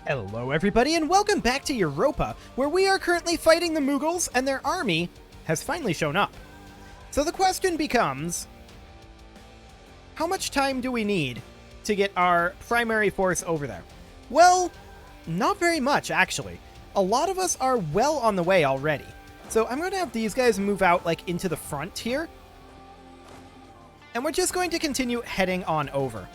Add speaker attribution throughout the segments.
Speaker 1: Hello everybody and welcome back to Europa, where we are currently fighting the Mughals and their army has finally shown up. So the question becomes, how much time do we need to get our primary force over there? Well, not very much actually. A lot of us are well on the way already. So I'm going to have these guys move out like into the front here. And we're just going to continue heading on over.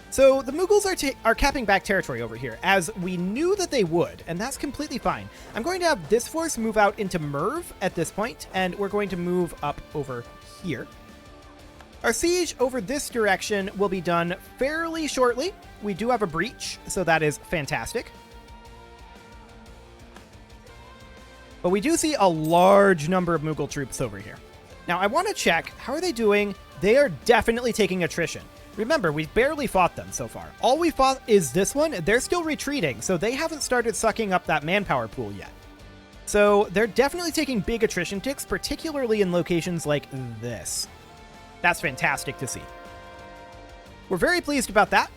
Speaker 1: So the Mughals are capping back territory over here, as we knew that they would, and that's completely fine. I'm going to have this force move out into Merv at this point, and we're going to move up over here. Our siege over this direction will be done fairly shortly. We do have a breach, so that is fantastic. But we do see a large number of Mughal troops over here. Now, I want to check, how are they doing? They are definitely taking attrition. Remember, we've barely fought them so far. All we fought is this one. They're still retreating, so they haven't started sucking up that manpower pool yet. So they're definitely taking big attrition ticks, particularly in locations like this. That's fantastic to see. We're very pleased about that.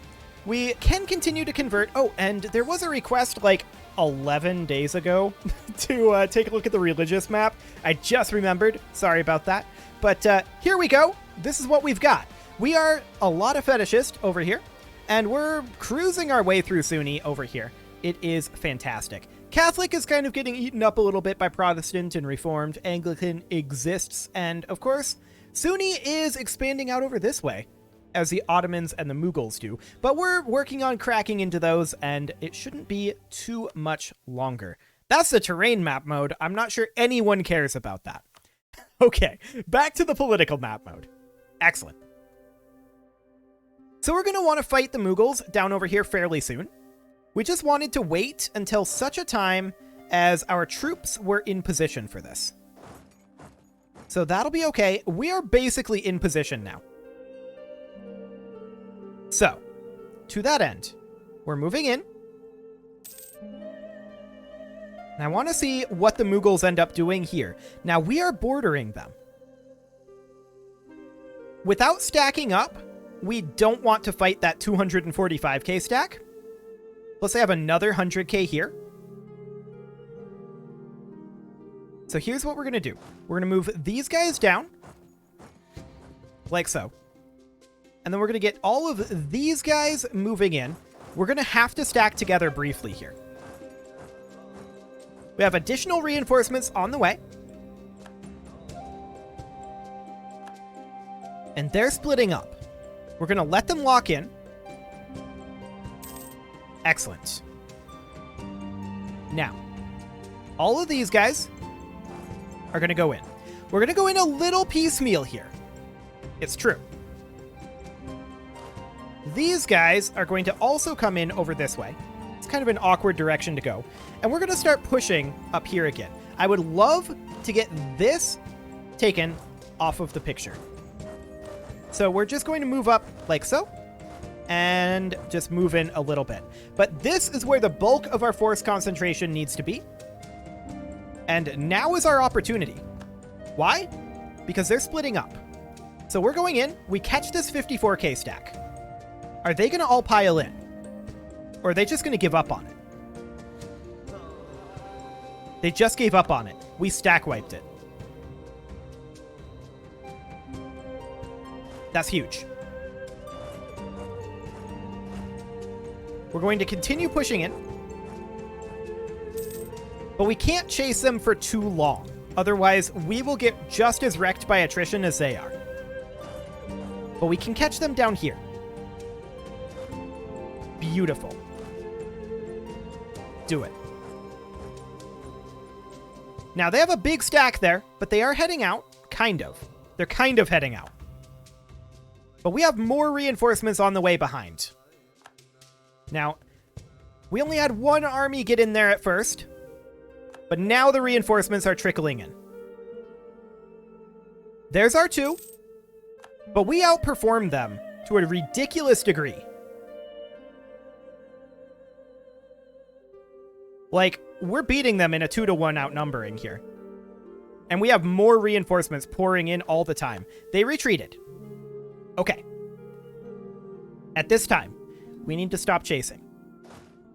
Speaker 1: We can continue to convert. Oh, and there was a request like 11 days ago to take a look at the religious map. I just remembered. Sorry about that. But here we go. This is what we've got. We are a lot of fetishist over here, and we're cruising our way through Sunni over here. It is fantastic. Catholic is kind of getting eaten up a little bit by Protestant and Reformed. Anglican exists, and of course, Sunni is expanding out over this way, as the Ottomans and the Mughals do. But we're working on cracking into those, and it shouldn't be too much longer. That's the terrain map mode. I'm not sure anyone cares about that. Okay, back to the political map mode. Excellent. So we're going to want to fight the Mughals down over here fairly soon. We just wanted to wait until such a time as our troops were in position for this. So that'll be okay. We are basically in position now. So, to that end, we're moving in. And I want to see what the Mughals end up doing here. Now, we are bordering them. Without stacking up, we don't want to fight that 245k stack. Plus, I have another 100k here. So here's what we're going to do. We're going to move these guys down. Like so. And then we're going to get all of these guys moving in. We're going to have to stack together briefly here. We have additional reinforcements on the way. And they're splitting up. We're going to let them lock in. Excellent. Now, all of these guys are going to go in. We're going to go in a little piecemeal here. It's true. These guys are going to also come in over this way. It's kind of an awkward direction to go. And we're going to start pushing up here again. I would love to get this taken off of the picture. So we're just going to move up like so, and just move in a little bit. But this is where the bulk of our force concentration needs to be. And now is our opportunity. Why? Because they're splitting up. So we're going in, we catch this 54k stack. Are they going to all pile in? Or are they just going to give up on it? They just gave up on it. We stack wiped it. That's huge. We're going to continue pushing in. But we can't chase them for too long. Otherwise, we will get just as wrecked by attrition as they are. But we can catch them down here. Beautiful. Do it. Now, they have a big stack there, but they are heading out. Kind of. They're kind of heading out. But we have more reinforcements on the way behind. Now, we only had one army get in there at first, but now the reinforcements are trickling in. There's our two, but we outperformed them to a ridiculous degree. Like, we're beating them in a 2-to-1 outnumbering here. And we have more reinforcements pouring in all the time. They retreated. Okay. At this time, we need to stop chasing.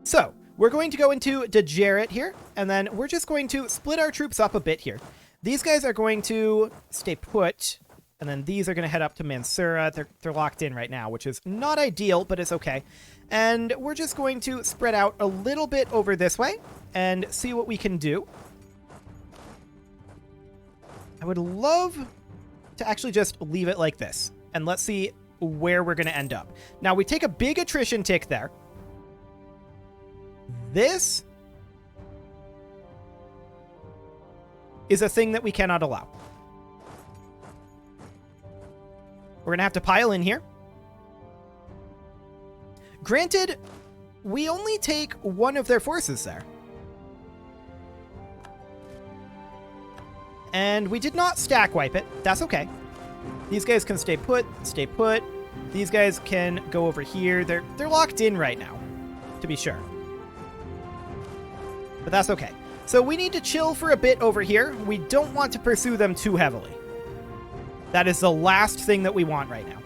Speaker 1: So, We're going to go into Dejarit here, and then we're just going to split our troops up a bit here. These guys are going to stay put, and then these are going to head up to Mansura. They're locked in right now, which is not ideal, but it's okay. And we're just going to spread out a little bit over this way and see what we can do. I would love to actually just leave it like this, and let's see where we're going to end up. Now, we take a big attrition tick there. This is a thing that we cannot allow. We're going to have to pile in here. Granted, we only take one of their forces there. And we did not stack wipe it. That's okay. These guys can stay put, stay put. These guys can go over here. They're locked in right now, to be sure. But that's okay. So we need to chill for a bit over here. We don't want to pursue them too heavily. That is the last thing that we want right now.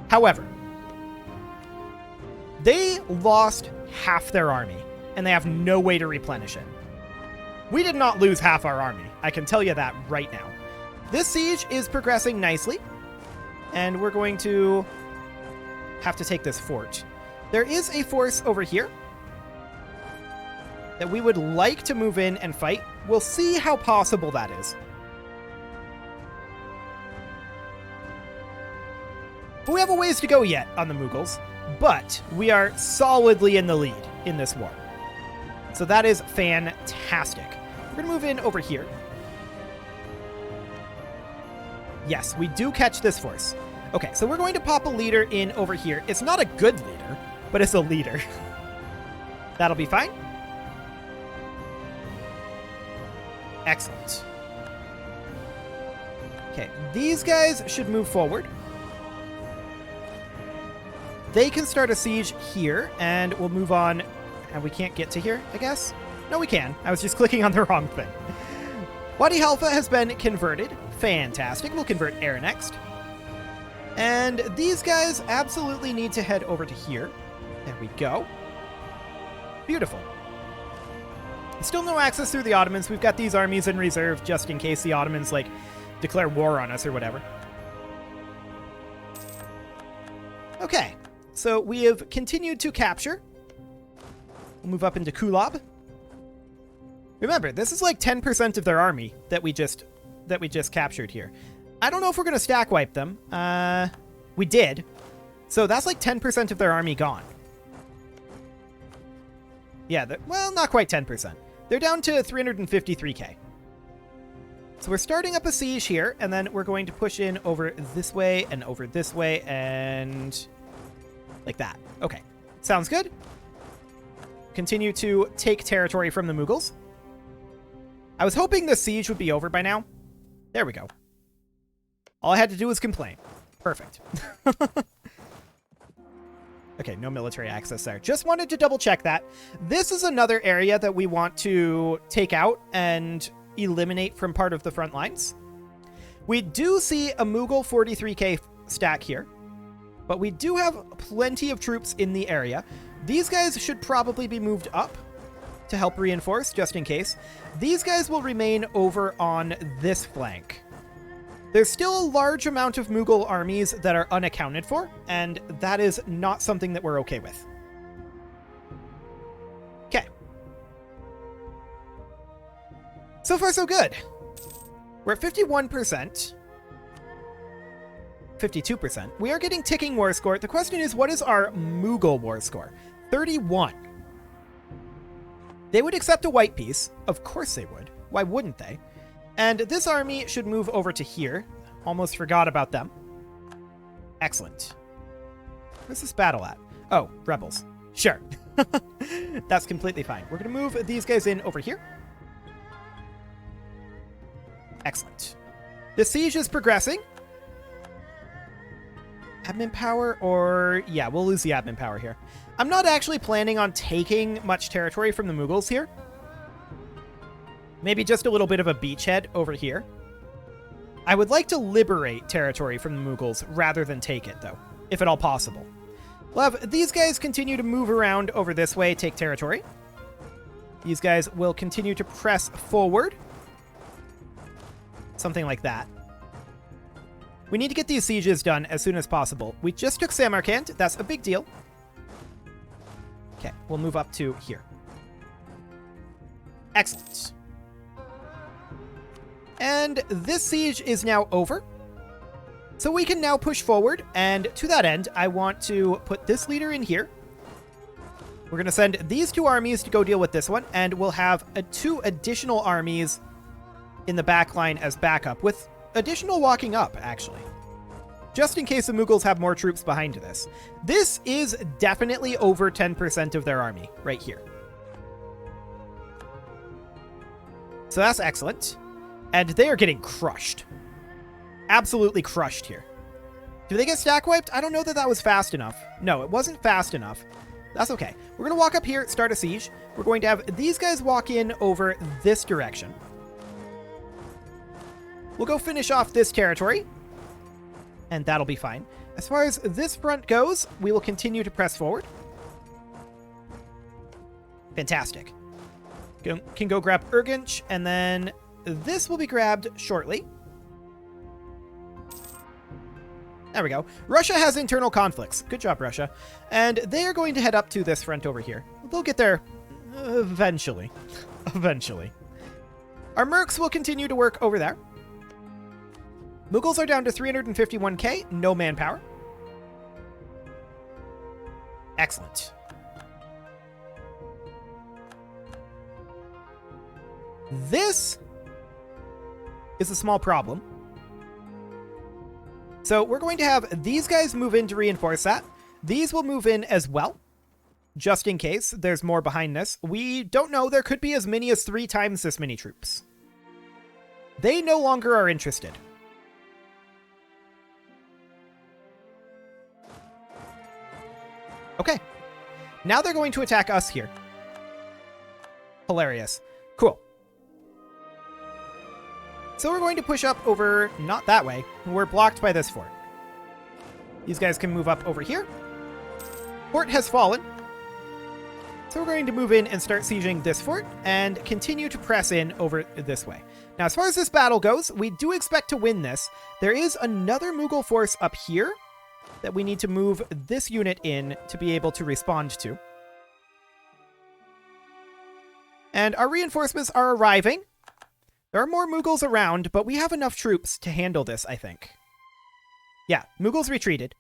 Speaker 1: However, they lost half their army, and they have no way to replenish it. We did not lose half our army. I can tell you that right now. This siege is progressing nicely, and we're going to have to take this fort. There is a force over here that we would like to move in and fight. We'll see how possible that is. But we have a ways to go yet on the Mughals, but we are solidly in the lead in this war. So that is fantastic. We're going to move in over here. Yes, we do catch this force. Okay, so we're going to pop a leader in over here. It's not a good leader, but it's a leader. That'll be fine. Excellent. Okay, these guys should move forward. They can start a siege here, and we'll move on. And we can't get to here, I guess? No, we can. I was just clicking on the wrong thing. Wadi Halfa has been converted. Fantastic. We'll convert air next. And these guys absolutely need to head over to here. There we go. Beautiful. Still no access through the Ottomans. We've got these armies in reserve just in case the Ottomans, like, declare war on us or whatever. Okay. So we have continued to capture. We'll move up into Kulab. Remember, this is like 10% of their army that we just captured here. I don't know if we're going to stack wipe them. We did. So that's like 10% of their army gone. Yeah, well, not quite 10%. They're down to 353k. So we're starting up a siege here, and then we're going to push in over this way and over this way and like that. Okay, sounds good. Continue to take territory from the Mughals. I was hoping the siege would be over by now. There we go. All I had to do was complain. Perfect. Okay, no military access there. Just wanted to double check that. This is another area that we want to take out and eliminate from part of the front lines. We do see a Mughal 43k stack here, but we do have plenty of troops in the area. These guys should probably be moved up to help reinforce, just in case. These guys will remain over on this flank. There's still a large amount of Mughal armies that are unaccounted for, and that is not something that we're okay with. Okay. So far, so good. We're at 51%. 52%. We are getting ticking war score. The question is, what is our Mughal war score? 31. They would accept a white piece. Of course they would. Why wouldn't they? And this army should move over to here. Almost forgot about them. Excellent. Where's this battle at? Oh, rebels. Sure. That's completely fine. We're going to move these guys in over here. Excellent. The siege is progressing. Admin power, or... yeah, we'll lose the admin power here. I'm not actually planning on taking much territory from the Mughals here. Maybe just a little bit of a beachhead over here. I would like to liberate territory from the Mughals rather than take it, though, if at all possible. We'll have these guys continue to move around over this way, take territory. These guys will continue to press forward. Something like that. We need to get these sieges done as soon as possible. We just took Samarkand. That's a big deal. Okay, we'll move up to here. Excellent. And this siege is now over. So we can now push forward. And to that end, I want to put this leader in here. We're going to send these 2 armies to go deal with this one. And we'll have 2 additional armies in the back line as backup, with additional walking up, actually. Just in case the Mughals have more troops behind this. This is definitely over 10% of their army right here. So that's excellent. And they are getting crushed. Absolutely crushed here. Do they get stack wiped? I don't know that that was fast enough. No, it wasn't fast enough. That's okay. We're going to walk up here, start a siege. We're going to have these guys walk in over this direction. We'll go finish off this territory. And that'll be fine. As far as this front goes, we will continue to press forward. Fantastic. Can go grab Urgench, and then this will be grabbed shortly. There we go. Russia has internal conflicts. Good job, Russia. And they are going to head up to this front over here. They'll get there eventually. Eventually. Our mercs will continue to work over there. Mughals are down to 351k, no manpower. Excellent. This is a small problem. So we're going to have these guys move in to reinforce that. These will move in as well, just in case there's more behind this. We don't know. There could be as many as 3 times this many troops. They no longer are interested. Okay. Now they're going to attack us here. Hilarious. Cool. So we're going to push up over, not that way. We're blocked by this fort. These guys can move up over here. Fort has fallen. So we're going to move in and start sieging this fort and continue to press in over this way. Now, as far as this battle goes, we do expect to win this. There is another Mughal force up here that we need to move this unit in to be able to respond to. And our reinforcements are arriving. There are more Mughals around, but we have enough troops to handle this, I think. Yeah, Mughals retreated.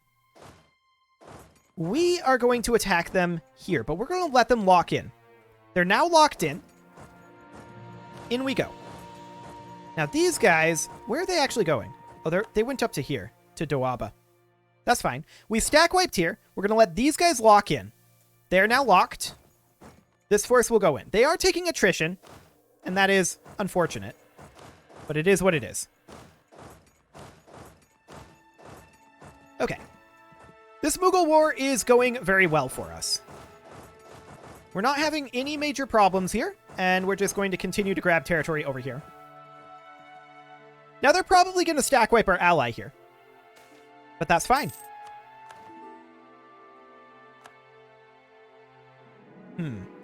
Speaker 1: We are going to attack them here, but we're going to let them lock in. They're now locked in. In we go. Now these guys, where are they actually going? Oh, they went up to here, to Doaba. That's fine. We stack wiped here. We're going to let these guys lock in. They're now locked. This force will go in. They are taking attrition, and that is unfortunate. But it is what it is. Okay. This Mughal war is going very well for us. We're not having any major problems here, and we're just going to continue to grab territory over here. Now they're probably going to stack wipe our ally here. But that's fine.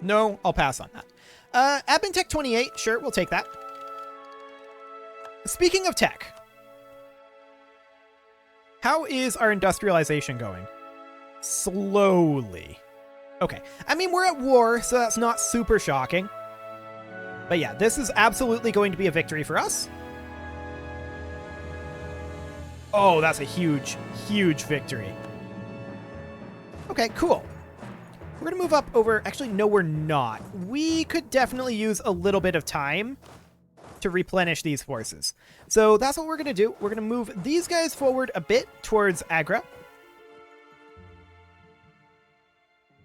Speaker 1: No, I'll pass on that. Admin Tech 28, sure, we'll take that. Speaking of tech, how is our industrialization going? Slowly. Okay, I mean, we're at war, so that's not super shocking. But yeah, this is absolutely going to be a victory for us. Oh, that's a huge, huge victory. Okay, cool. We're going to move up over... Actually, no, we're not. We could definitely use a little bit of time to replenish these forces. So that's what we're going to do. We're going to move these guys forward a bit towards Agra.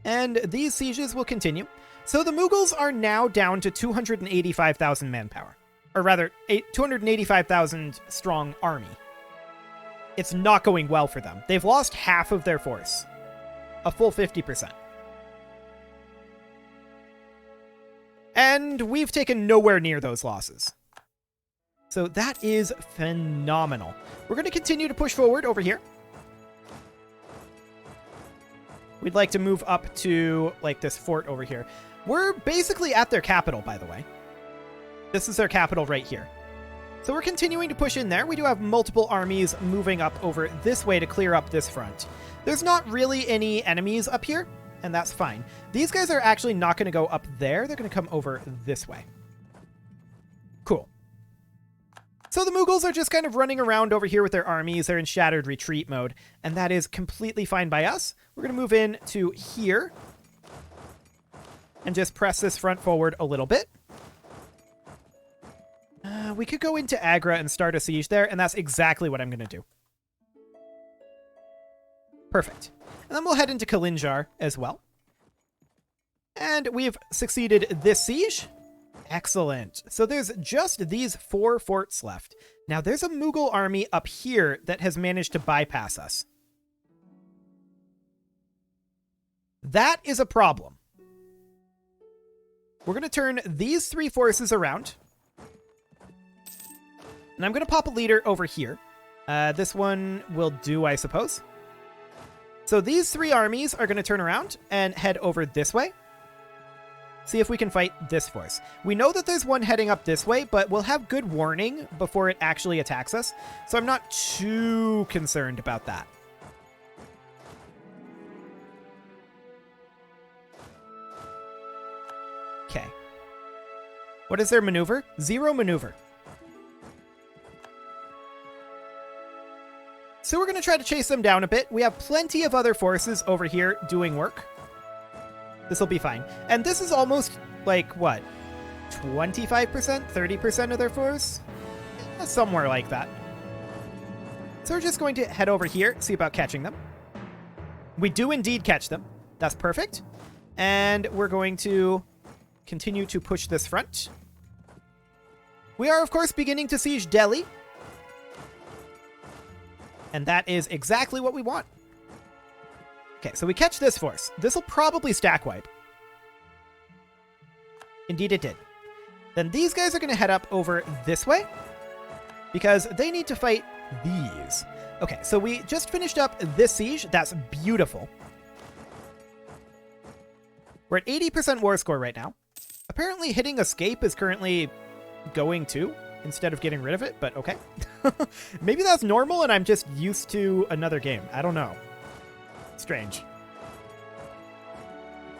Speaker 1: And these sieges will continue. So the Mughals are now down to 285,000 manpower. Or rather, 285,000 strong army. It's not going well for them. They've lost half of their force. A full 50%. And we've taken nowhere near those losses. So that is phenomenal. We're going to continue to push forward over here. We'd like to move up to, like, this fort over here. We're basically at their capital, by the way. This is their capital right here. So we're continuing to push in there. We do have multiple armies moving up over this way to clear up this front. There's not really any enemies up here, and that's fine. These guys are actually not going to go up there. They're going to come over this way. Cool. So the Mughals are just kind of running around over here with their armies. They're in shattered retreat mode, and that is completely fine by us. We're going to move in to here and just press this front forward a little bit. We could go into Agra and start a siege there, and that's exactly what I'm going to do. Perfect. And then we'll head into Kalinjar as well. And we've succeeded this siege. Excellent. So there's just these 4 forts left. Now there's a Mughal army up here that has managed to bypass us. That is a problem. We're going to turn these 3 forces around. And I'm going to pop a leader over here. This one will do, I suppose. So these 3 armies are going to turn around and head over this way. See if we can fight this force. We know that there's one heading up this way, but we'll have good warning before it actually attacks us. So I'm not too concerned about that. Okay. What is their maneuver? 0 maneuver. So we're going to try to chase them down a bit. We have plenty of other forces over here doing work. This will be fine. And this is almost like, what? 25%? 30% of their force? Somewhere like that. So we're just going to head over here, see about catching them. We do indeed catch them. That's perfect. And we're going to continue to push this front. We are, of course, beginning to siege Delhi. And that is exactly what we want. Okay, so we catch this force. This will probably stack wipe. Indeed it did. Then these guys are going to head up over this way because they need to fight these. Okay, so we just finished up this siege. That's beautiful. We're at 80% war score right now. Apparently hitting escape is currently going to instead of getting rid of it, but okay. Maybe that's normal and I'm just used to another game. I don't know. Strange.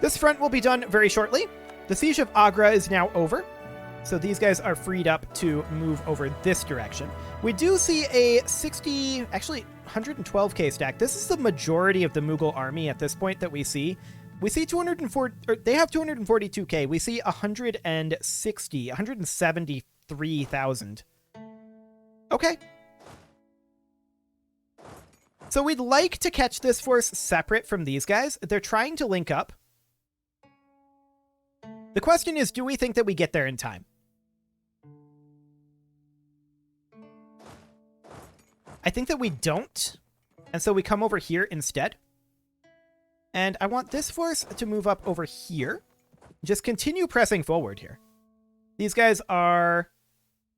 Speaker 1: This front will be done very shortly. The siege of Agra is now over, so these guys are freed up to move over this direction. We do see a 60, actually 112k stack. This is the majority of the Mughal army at this point that we see. We see 204, or they have 242k. We see 173,000. Okay. So we'd like to catch this force separate from these guys. They're trying to link up. The question is, do we think that we get there in time? I think that we don't. And so we come over here instead. And I want this force to move up over here. Just continue pressing forward here. These guys are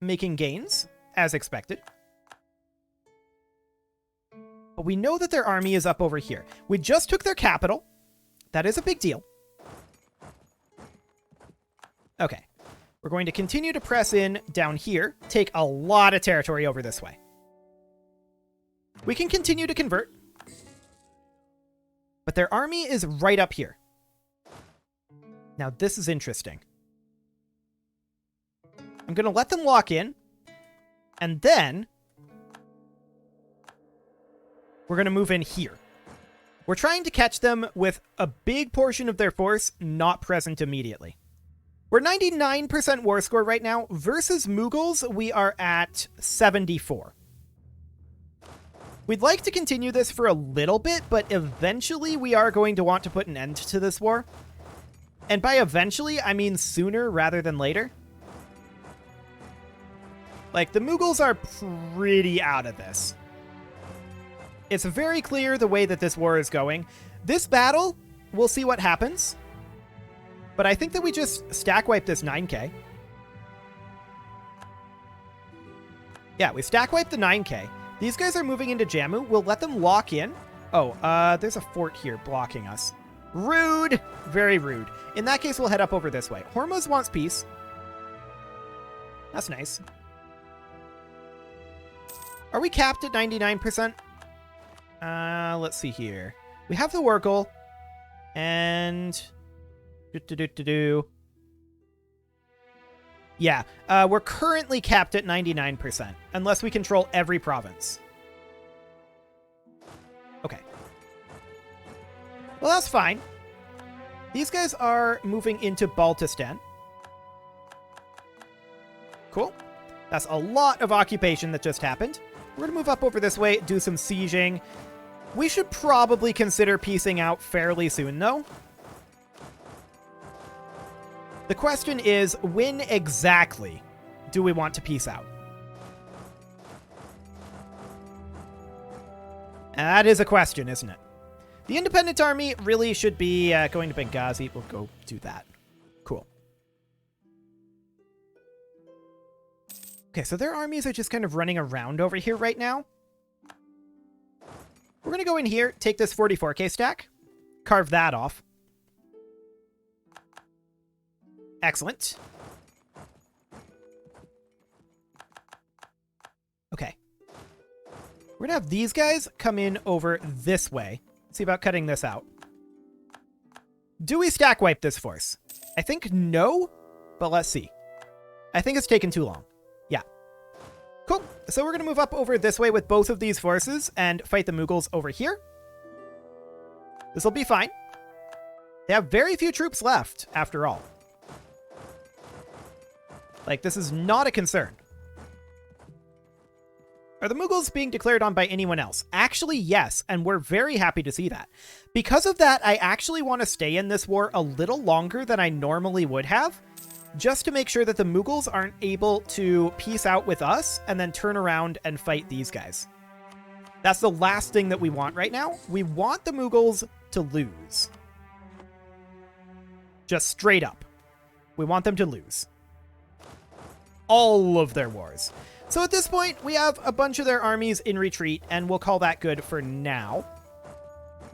Speaker 1: making gains, as expected. But we know that their army is up over here. We just took their capital. That is a big deal. Okay. We're going to continue to press in down here, take a lot of territory over this way. We can continue to convert. But their army is right up here. Now, this is interesting. I'm going to let them lock in. And then we're going to move in here. We're trying to catch them with a big portion of their force not present immediately. We're 99% war score right now. Versus Mughals, we are at 74. We'd like to continue this for a little bit, but eventually we are going to want to put an end to this war. And by eventually, I mean sooner rather than later. Like, the Mughals are pretty out of this. It's very clear the way that this war is going. This battle, we'll see what happens. But I think that we just stack wipe this 9k. Yeah, we stack wipe the 9k. These guys are moving into Jammu. We'll let them lock in. Oh, there's a fort here blocking us. Rude. Very rude. In that case, we'll head up over this way. Hormuz wants peace. That's nice. Are we capped at 99%? Let's see here. We have the Wargle. And... Yeah, we're currently capped at 99%, unless we control every province. Okay. Well, that's fine. These guys are moving into Baltistan. Cool. That's a lot of occupation that just happened. We're going to move up over this way, do some sieging. We should probably consider piecing out fairly soon, though. The question is, when exactly do we want to peace out? That is a question, isn't it? The Independent Army really should be going to Benghazi. We'll go do that. Cool. Okay, so their armies are just kind of running around over here right now. We're going to go in here, take this 44k stack, carve that off. Excellent. Okay. We're going to have these guys come in over this way. See about cutting this out. Do we stack wipe this force? I think no, but let's see. I think it's taken too long. Yeah. Cool. So we're going to move up over this way with both of these forces and fight the Mughals over here. This will be fine. They have very few troops left, after all. Like, this is not a concern. Are the Mughals being declared on by anyone else? Actually, yes, and we're very happy to see that. Because of that, I actually want to stay in this war a little longer than I normally would have, just to make sure that the Mughals aren't able to peace out with us and then turn around and fight these guys. That's the last thing that we want right now. We want the Mughals to lose. Just straight up. We want them to lose. All of their wars. So at this point, we have a bunch of their armies in retreat, and we'll call that good for now.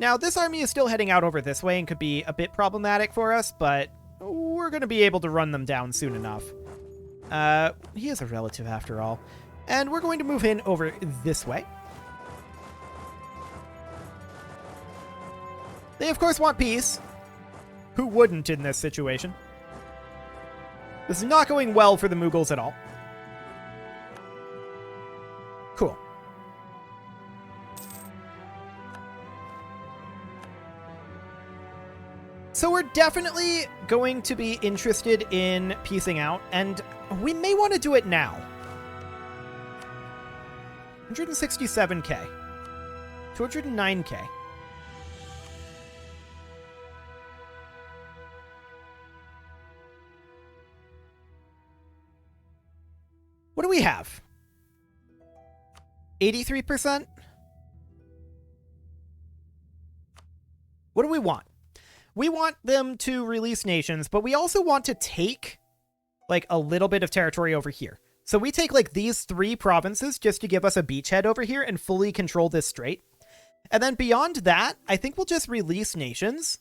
Speaker 1: Now, this army is still heading out over this way and could be a bit problematic for us, but we're going to be able to run them down soon enough. He is a relative after all. And we're going to move in over this way. They, of course, want peace. Who wouldn't in this situation? This is not going well for the Mughals at all. Cool. So we're definitely going to be interested in piecing out, and we may want to do it now. 167k. 209k. What do we have? 83%? What do we want? We want them to release nations, but we also want to take, like, a little bit of territory over here. So we take, like, these 3 provinces just to give us a beachhead over here and fully control this strait. And then beyond that, I think we'll just release nations.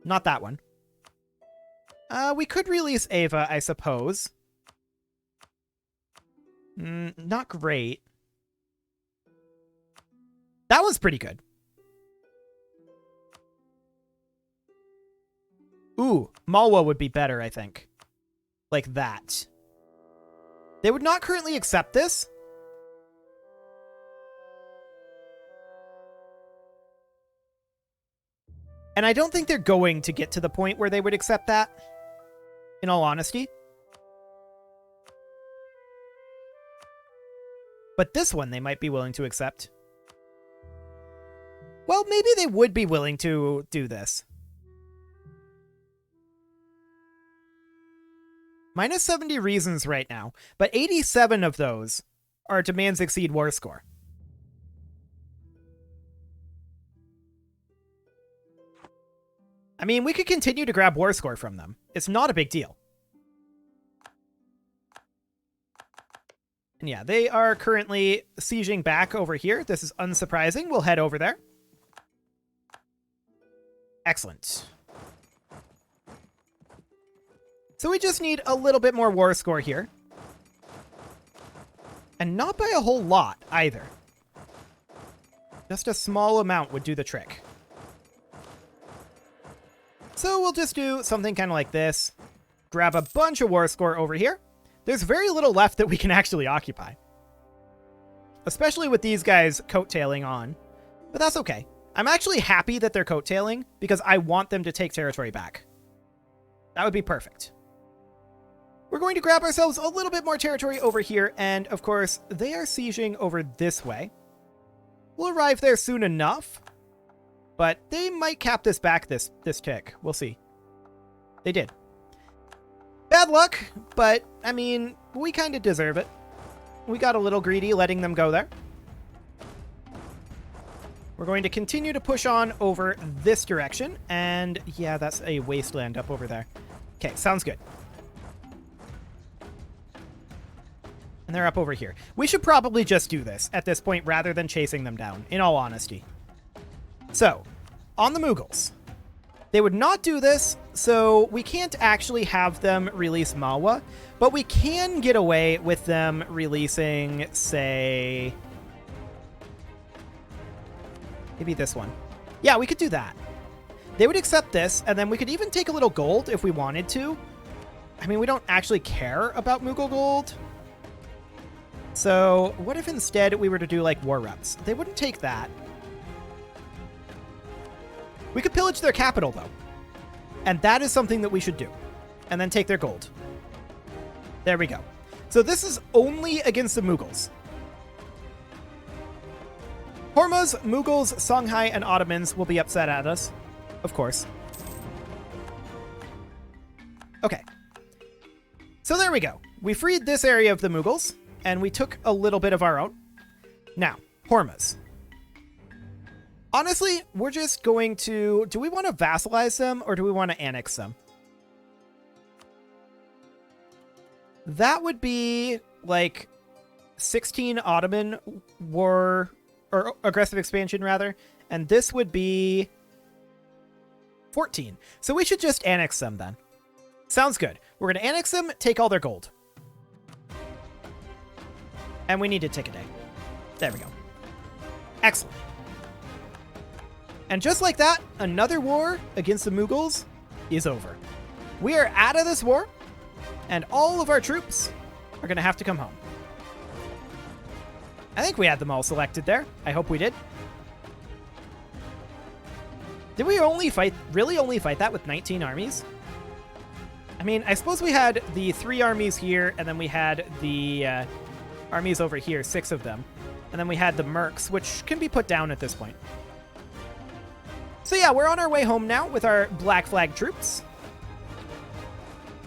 Speaker 1: Not that one. We could release Ava, I suppose. Not great. That was pretty good. Ooh, Malwa would be better, I think. Like that. They would not currently accept this. And I don't think they're going to get to the point where they would accept that, in all honesty. But this one they might be willing to accept. Well, maybe they would be willing to do this. Minus 70 reasons right now, but 87 of those are demands exceed war score. I mean, we could continue to grab war score from them. It's not a big deal. And yeah, they are currently sieging back over here. This is unsurprising. We'll head over there. Excellent. So we just need a little bit more war score here. And not by a whole lot, either. Just a small amount would do the trick. So we'll just do something kind of like this. Grab a bunch of war score over here. There's very little left that we can actually occupy. Especially with these guys coattailing on. But that's okay. I'm actually happy that they're coattailing because I want them to take territory back. That would be perfect. We're going to grab ourselves a little bit more territory over here, and of course, they are sieging over this way. We'll arrive there soon enough, but they might cap this back this tick. We'll see. They did. Bad luck, but, I mean, we kind of deserve it. We got a little greedy letting them go there. We're going to continue to push on over this direction, and yeah, that's a wasteland up over there. Okay, sounds good. And they're up over here. We should probably just do this at this point rather than chasing them down, in all honesty. So, on the Mughals. They would not do this, so we can't actually have them release Mawa, but we can get away with them releasing, say... maybe this one. Yeah, we could do that. They would accept this, and then we could even take a little gold if we wanted to. I mean, we don't actually care about Mughal gold. So what if instead we were to do like war reps? They wouldn't take that. We could pillage their capital though. And that is something that we should do. And then take their gold. There we go. So this is only against the Mughals. Hormas, Mughals, Songhai, and Ottomans will be upset at us. Of course. Okay. So there we go. We freed this area of the Mughals. And we took a little bit of our own. Now, Hormas. Honestly, we're just going to... do we want to vassalize them or do we want to annex them? That would be like 16 Ottoman war... or aggressive expansion, rather. And this would be 14. So we should just annex them then. Sounds good. We're going to annex them, take all their gold. And we need to take a day. There we go. Excellent. And just like that, another war against the Mughals is over. We are out of this war, and all of our troops are going to have to come home. I think we had them all selected there. I hope we did. Did we really only fight that with 19 armies? I mean, I suppose we had the 3 armies here, and then we had the... armies over here, 6 of them. And then we had the mercs, which can be put down at this point. So yeah, we're on our way home now with our Black Flag troops.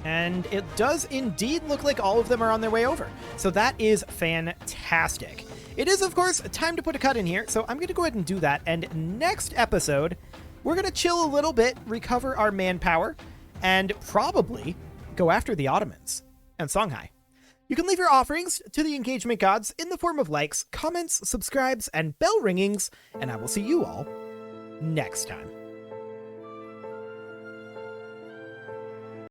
Speaker 1: And it does indeed look like all of them are on their way over. So that is fantastic. It is, of course, time to put a cut in here, so I'm going to go ahead and do that. And next episode, we're going to chill a little bit, recover our manpower, and probably go after the Ottomans and Songhai. You can leave your offerings to the engagement gods in the form of likes, comments, subscribes, and bell ringings, and I will see you all next time.